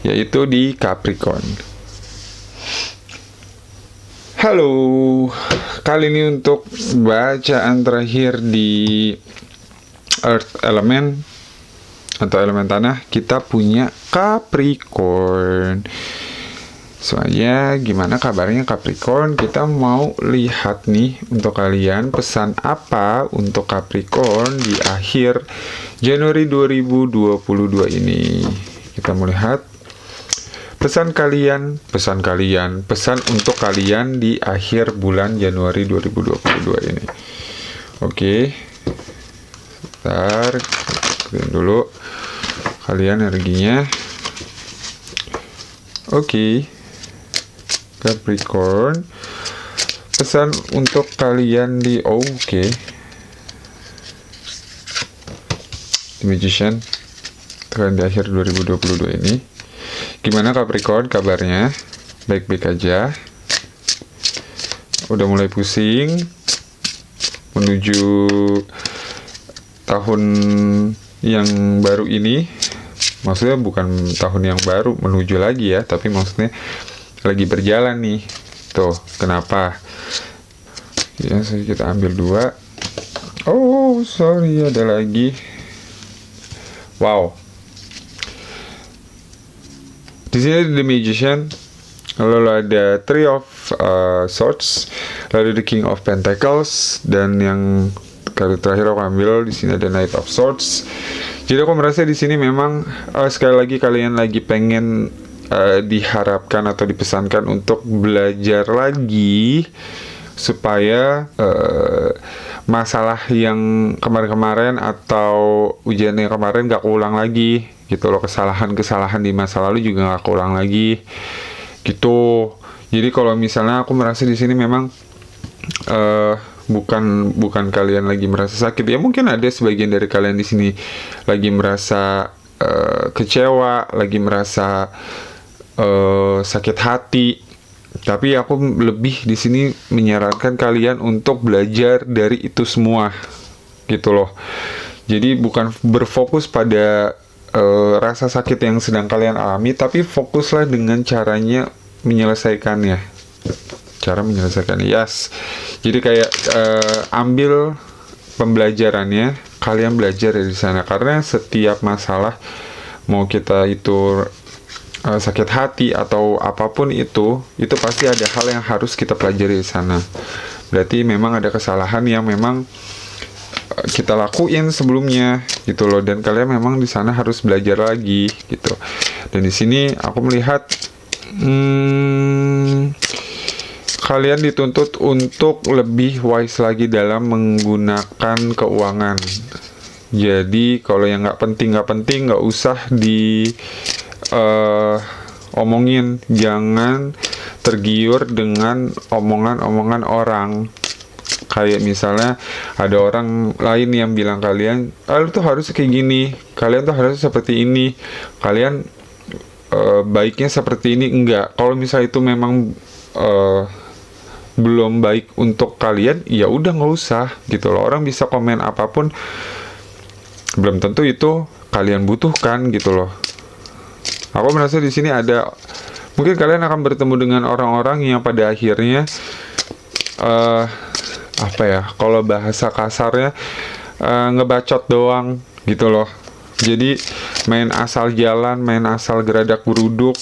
yaitu di Capricorn. Halo, kali ini untuk bacaan terakhir di Earth Element atau elemen tanah, kita punya Capricorn. Soalnya gimana kabarnya Capricorn? Kita mau lihat nih untuk kalian pesan apa untuk Capricorn di akhir Januari 2022 ini. Kita mau lihat pesan untuk kalian di akhir bulan Januari 2022 ini. Oke. Bentar, lihat dulu kalian energinya. Oke. Capricorn, pesan untuk kalian di The Magician kalian di akhir 2022 ini. Gimana Capricorn kabarnya? Baik-baik aja? Udah mulai pusing menuju tahun yang baru ini? Maksudnya bukan tahun yang baru menuju lagi ya, tapi maksudnya lagi berjalan nih. Tuh, kenapa? Ya, kita ambil 2. Oh, sorry, ada lagi. Wow. Di sini The Magician, lalu ada Three of Swords, lalu The King of Pentacles, dan yang kali terakhir aku ambil di sini ada Knight of Swords. Jadi aku merasa di sini memang sekali lagi kalian lagi pengen diharapkan atau dipesankan untuk belajar lagi supaya masalah yang kemarin-kemarin atau ujian yang kemarin gak keulang lagi gitu loh. Kesalahan-kesalahan di masa lalu juga gak keulang lagi gitu. Jadi kalau misalnya aku merasa di sini memang bukan kalian lagi merasa sakit ya, mungkin ada sebagian dari kalian di sini lagi merasa kecewa, lagi merasa sakit hati, tapi aku lebih di sini menyarankan kalian untuk belajar dari itu semua gitu loh. Jadi bukan berfokus pada rasa sakit yang sedang kalian alami, tapi fokuslah dengan caranya menyelesaikannya. Cara menyelesaikannya, yes. Jadi kayak ambil pembelajarannya, kalian belajar dari sana, karena setiap masalah, mau kita itu sakit hati atau apapun itu pasti ada hal yang harus kita pelajari di sana. Berarti memang ada kesalahan yang memang kita lakuin sebelumnya gitu loh, dan kalian memang di sana harus belajar lagi gitu. Dan di sini aku melihat kalian dituntut untuk lebih wise lagi dalam menggunakan keuangan. Jadi kalau yang nggak penting nggak usah di omongin. Jangan tergiur dengan omongan-omongan orang. Kayak misalnya ada orang lain yang bilang kalian, lu tuh harus kayak gini, kalian tuh harus seperti ini, kalian baiknya seperti ini. Enggak, kalau misalnya itu memang belum baik untuk kalian, ya udah nggak usah gitu loh. Orang bisa komen apapun, belum tentu itu kalian butuhkan gitu loh. Aku merasa di sini ada, mungkin kalian akan bertemu dengan orang-orang yang pada akhirnya apa ya, kalau bahasa kasarnya ngebacot doang gitu loh. Jadi main asal jalan, main asal geradak geruduk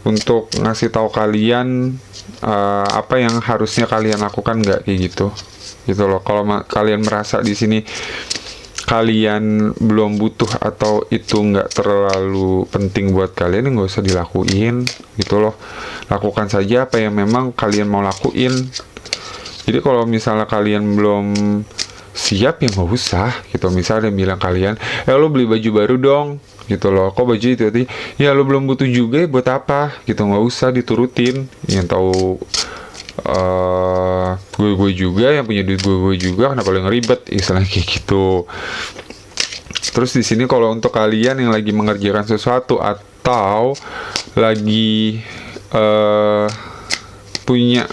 untuk ngasih tahu kalian apa yang harusnya kalian lakukan, nggak kayak gitu loh. Kalau kalian merasa di sini kalian belum butuh atau itu nggak terlalu penting buat kalian, nggak usah dilakuin gitu loh. Lakukan saja apa yang memang kalian mau lakuin. Jadi kalau misalnya kalian belum siap, ya nggak usah gitu. Misalnya dia bilang kalian, lo beli baju baru dong gitu loh, kok baju itu tadi, ya lo belum butuh juga, buat apa gitu. Nggak usah diturutin. Yang tahu gue juga, yang punya duit gue juga, kenapa lo ngeribet, istilahnya kayak gitu. Terus di sini kalau untuk kalian yang lagi mengerjakan sesuatu atau lagi punya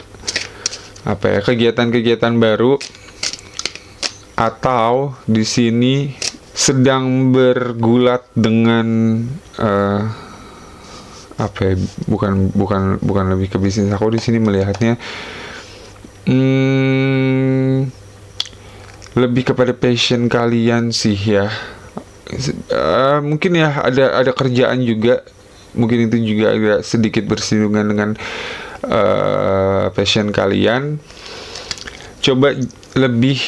apa ya, kegiatan-kegiatan baru, atau di sini sedang bergulat dengan apa ya, bukan lebih ke bisnis. Aku di sini melihatnya lebih kepada passion kalian sih ya. Mungkin ya ada kerjaan juga, mungkin itu juga agak sedikit bersinggungan dengan passion kalian. Coba lebih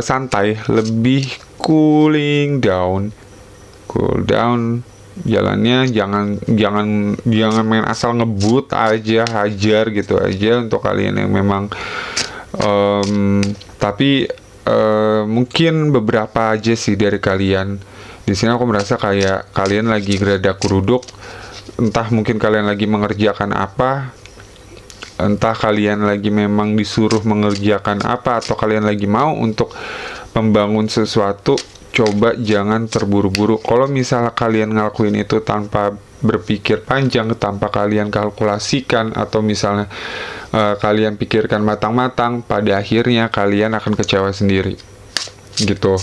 santai, lebih cool down jalannya. Jangan main asal ngebut aja, hajar gitu aja untuk kalian yang memang tapi mungkin beberapa aja sih dari kalian. Di sini aku merasa kayak kalian lagi geradak geruduk, entah mungkin kalian lagi mengerjakan apa, entah kalian lagi memang disuruh mengerjakan apa, atau kalian lagi mau untuk membangun sesuatu. Coba jangan terburu-buru. Kalau misalnya kalian ngelakuin itu tanpa berpikir panjang, tanpa kalian kalkulasikan, atau misalnya kalian pikirkan matang-matang, pada akhirnya kalian akan kecewa sendiri gitu.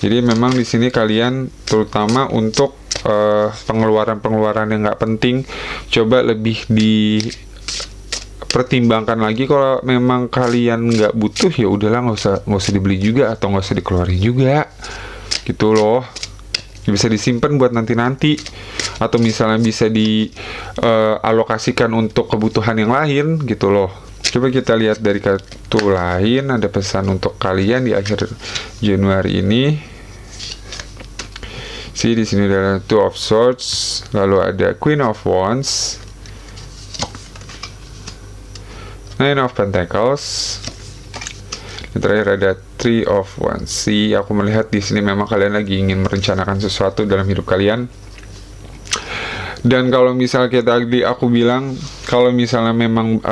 Jadi memang di sini kalian, terutama untuk pengeluaran yang nggak penting, coba lebih dipertimbangkan lagi. Kalau memang kalian nggak butuh, ya udahlah, nggak usah dibeli juga, atau nggak usah dikeluarin juga gitu loh. Bisa disimpan buat nanti, atau misalnya bisa dialokasikan untuk kebutuhan yang lain gitu loh. Coba kita lihat dari kartu lain, ada pesan untuk kalian di akhir Januari ini. Di sini ada Two of Swords, lalu ada Queen of Wands, Nine of Pentacles, dan terakhir ada Three of Wands. Aku melihat di sini memang kalian lagi ingin merencanakan sesuatu dalam hidup kalian. Dan kalau misalnya tadi aku bilang, kalau misalnya memang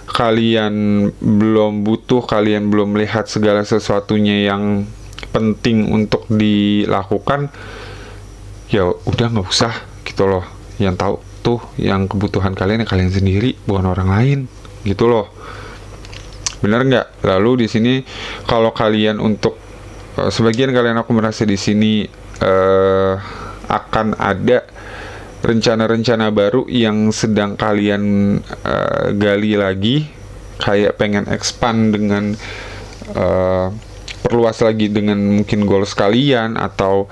kalian belum butuh, kalian belum melihat segala sesuatunya yang penting untuk dilakukan, ya udah nggak usah gitu loh. Yang tahu tuh yang kebutuhan kalian, yang kalian sendiri, bukan orang lain gitu loh. Benar nggak? Lalu di sini kalau kalian untuk sebagian kalian, aku merasa di sini akan ada rencana-rencana baru yang sedang kalian gali lagi, kayak pengen expand dengan perluas lagi dengan mungkin goals kalian, atau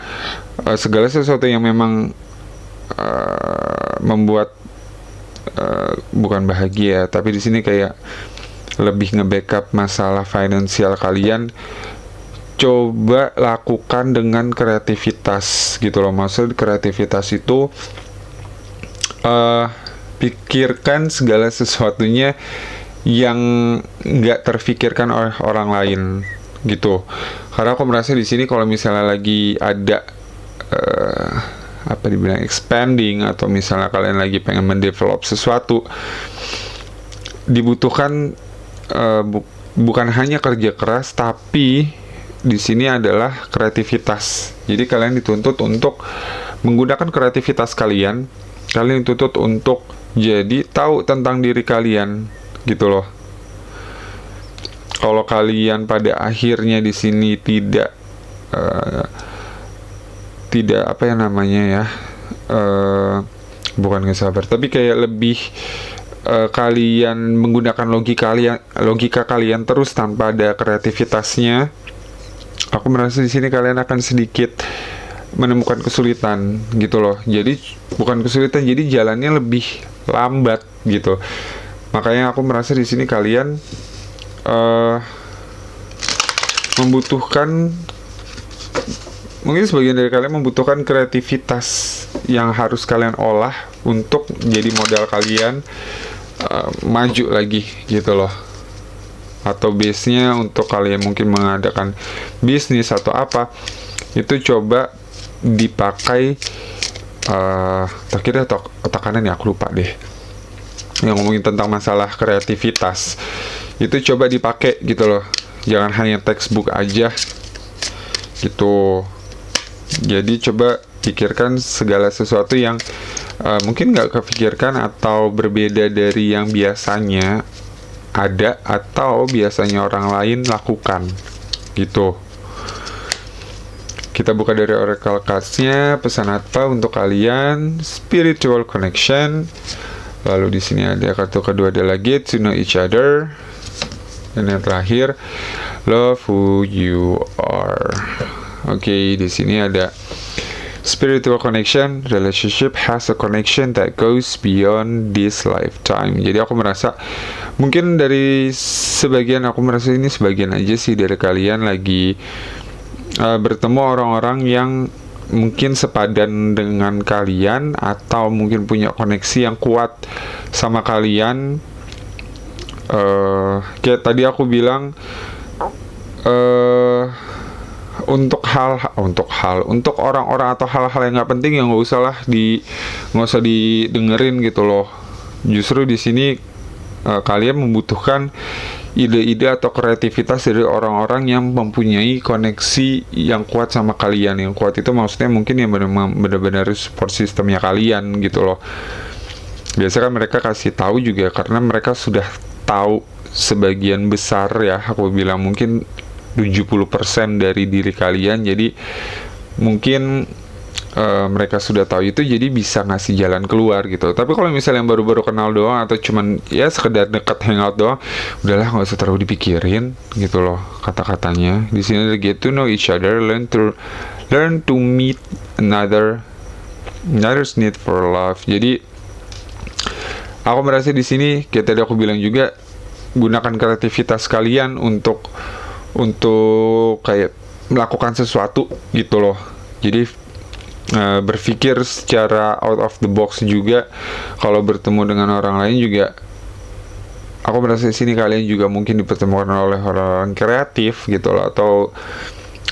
segala sesuatu yang memang membuat bukan bahagia, tapi di sini kayak lebih nge-backup masalah finansial kalian. Coba lakukan dengan kreativitas gitu loh. Maksud kreativitas itu pikirkan segala sesuatunya yang nggak terfikirkan oleh orang lain gitu. Karena aku merasa di sini kalau misalnya lagi ada apa dibilang expanding, atau misalnya kalian lagi pengen mendevelop sesuatu, dibutuhkan bukan hanya kerja keras, tapi di sini adalah kreativitas. Jadi kalian dituntut untuk menggunakan kreativitas kalian. Kalian dituntut untuk jadi tahu tentang diri kalian gitu loh. Kalau kalian pada akhirnya di sini tidak apa ya namanya ya, bukan nggak sabar, tapi kayak lebih kalian menggunakan logika kalian terus tanpa ada kreativitasnya, aku merasa di sini kalian akan sedikit menemukan kesulitan gitu loh. Jadi bukan kesulitan, jadi jalannya lebih lambat gitu. Makanya aku merasa di sini kalian membutuhkan, mungkin sebagian dari kalian membutuhkan kreativitas yang harus kalian olah untuk jadi modal kalian maju lagi gitu loh. Atau base-nya untuk kalian mungkin mengadakan bisnis atau apa, itu coba dipakai terkira otak kanan ya, aku lupa deh yang ngomongin tentang masalah kreativitas. Itu coba dipakai gitu loh, jangan hanya textbook aja gitu. Jadi coba pikirkan segala sesuatu yang mungkin nggak kepikirkan atau berbeda dari yang biasanya ada atau biasanya orang lain lakukan gitu. Kita buka dari oracle cards-nya, pesan apa untuk kalian? Spiritual connection. Lalu di sini ada kartu kedua adalah get to know each other. Dan yang terakhir, love who you are. Oke, di sini ada spiritual connection. Relationship has a connection that goes beyond this lifetime. Jadi aku merasa, mungkin dari sebagian, aku merasa ini sebagian aja sih dari kalian lagi bertemu orang-orang yang mungkin sepadan dengan kalian, atau mungkin punya koneksi yang kuat sama kalian. Kayak tadi aku bilang, untuk orang-orang atau hal-hal yang nggak penting yang nggak usah didengerin gitu loh. Justru di sini kalian membutuhkan ide-ide atau kreativitas dari orang-orang yang mempunyai koneksi yang kuat sama kalian. Yang kuat itu maksudnya mungkin yang benar-benar support sistemnya kalian gitu loh. Biasanya kan mereka kasih tahu juga karena mereka sudah tahu sebagian besar ya, aku bilang mungkin 70% dari diri kalian. Jadi mungkin mereka sudah tahu itu, jadi bisa ngasih jalan keluar gitu. Tapi kalau misalnya yang baru-baru kenal doang, atau cuman ya sekedar dekat hangout doang, udahlah nggak usah terlalu dipikirin gitu loh kata-katanya. Di sini ada get to know each other, learn to meet another's need for love. Jadi aku merasa di sini kayak tadi aku bilang juga, gunakan kreativitas kalian untuk kayak melakukan sesuatu gitu loh. Jadi berpikir secara out of the box juga. Kalau bertemu dengan orang lain juga, aku merasa di sini kalian juga mungkin dipertemukan oleh orang-orang kreatif gitu loh, atau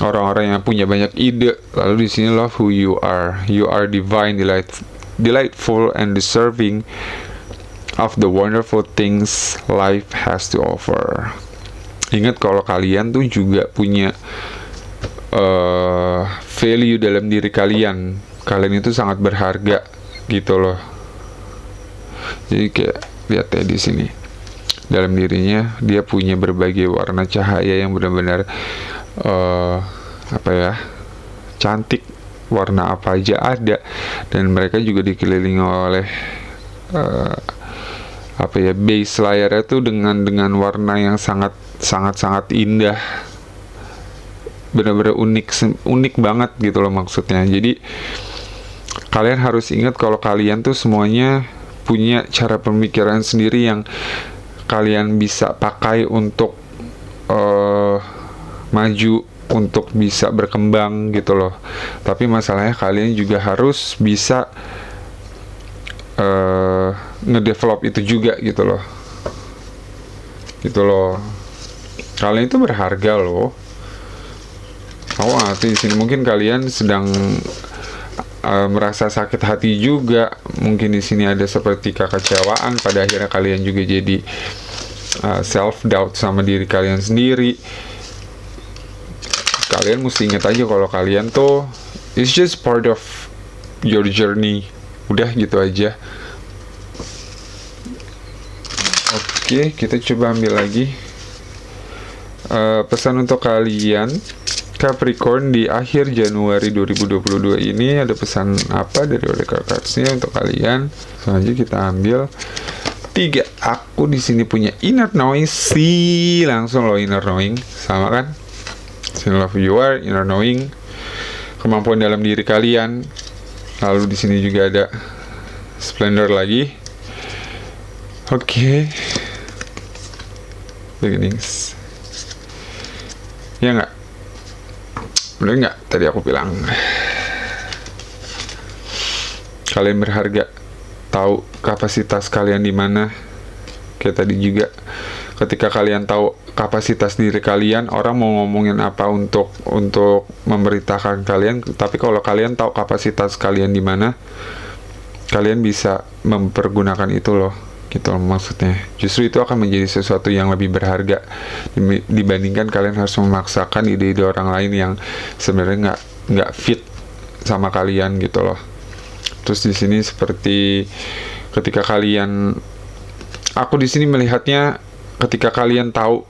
orang-orang yang punya banyak ide. Lalu di sini love who you are. You are divine, delightful and deserving of the wonderful things life has to offer. Ingat kalau kalian tuh juga punya value dalam diri kalian. Kalian itu sangat berharga gitu loh. Jadi kayak lihat ya di sini, dalam dirinya dia punya berbagai warna cahaya yang benar-benar apa ya, cantik. Warna apa aja ada, dan mereka juga dikelilingi oleh apa ya, base layarnya tuh dengan warna yang sangat indah, benar-benar unik banget gitu loh maksudnya. Jadi kalian harus ingat kalau kalian tuh semuanya punya cara pemikiran sendiri yang kalian bisa pakai untuk maju, untuk bisa berkembang gitu loh. Tapi masalahnya kalian juga harus bisa ngedevelop itu juga gitu loh. Kalian itu berharga loh. Aku ngerti di sini mungkin kalian sedang merasa sakit hati juga. Mungkin di sini ada seperti kekecewaan, pada akhirnya kalian juga jadi self doubt sama diri kalian sendiri. Kalian mesti ingat aja kalau kalian tuh it's just part of your journey. Udah gitu aja. Oke, kita coba ambil lagi pesan untuk kalian Capricorn di akhir Januari 2022 ini. Ada pesan apa dari Oracle Cards-nya untuk kalian? Selanjutnya kita ambil 3. Aku di sini punya inner knowing. Langsung loh, inner knowing sama kan? Sin love you are, inner knowing, kemampuan dalam diri kalian. Lalu di sini juga ada splendor lagi. Oke. Beginnings. Ya nggak? Bener nggak tadi aku bilang? Kalian berharga, tahu kapasitas kalian di mana. Kayak tadi juga, ketika kalian tahu kapasitas diri kalian, orang mau ngomongin apa untuk memberitakan kalian, tapi kalau kalian tahu kapasitas kalian di mana, kalian bisa mempergunakan itu loh. Gitu loh maksudnya. Justru itu akan menjadi sesuatu yang lebih berharga dibandingkan kalian harus memaksakan ide-ide orang lain yang sebenarnya nggak fit sama kalian gitu loh. Terus di sini seperti ketika kalian, aku di sini melihatnya ketika kalian tahu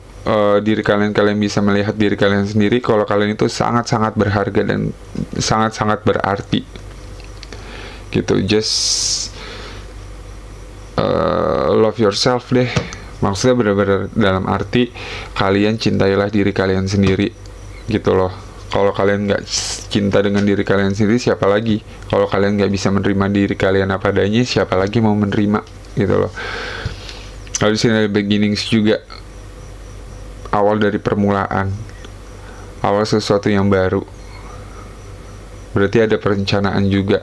diri kalian bisa melihat diri kalian sendiri kalau kalian itu sangat-sangat berharga dan sangat-sangat berarti gitu. Just love yourself deh. Maksudnya benar-benar dalam arti kalian cintailah diri kalian sendiri gitu loh. Kalau kalian nggak cinta dengan diri kalian sendiri, siapa lagi? Kalau kalian nggak bisa menerima diri kalian apa adanya, siapa lagi mau menerima gitu loh. Lalu di sini ada beginnings juga, awal dari permulaan, awal sesuatu yang baru. Berarti ada perencanaan juga,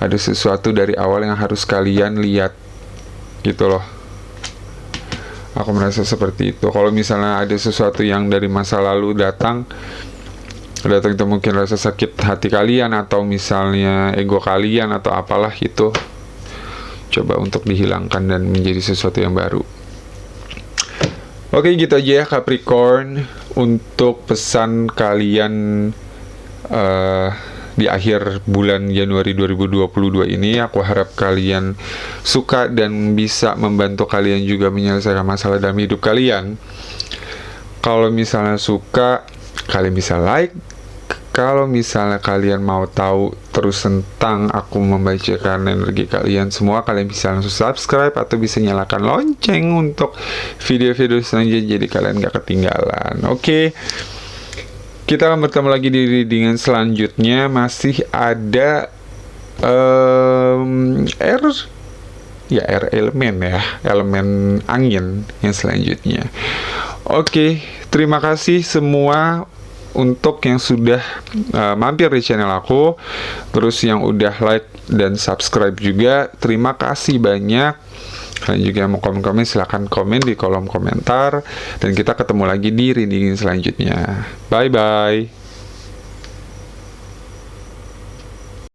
ada sesuatu dari awal yang harus kalian lihat gitu loh. Aku merasa seperti itu. Kalau misalnya ada sesuatu yang dari masa lalu datang itu mungkin rasa sakit hati kalian, atau misalnya ego kalian, atau apalah itu, coba untuk dihilangkan dan menjadi sesuatu yang baru. Oke, gitu aja ya Capricorn untuk pesan kalian di akhir bulan Januari 2022 ini. Aku harap kalian suka dan bisa membantu kalian juga menyelesaikan masalah dalam hidup kalian. Kalau misalnya suka, kalian bisa like. Kalau misalnya kalian mau tahu terus tentang aku membacakan energi kalian semua, kalian bisa langsung subscribe atau bisa nyalakan lonceng untuk video-video selanjutnya, jadi kalian gak ketinggalan. Oke. Kita akan bertemu lagi di readingan selanjutnya. Masih ada air elemen ya, elemen angin yang selanjutnya. Oke, terima kasih semua untuk yang sudah mampir di channel aku, terus yang udah like dan subscribe juga. Terima kasih banyak. Kalian juga mau komen-komen, silahkan komen di kolom komentar. Dan kita ketemu lagi di reading selanjutnya. Bye-bye.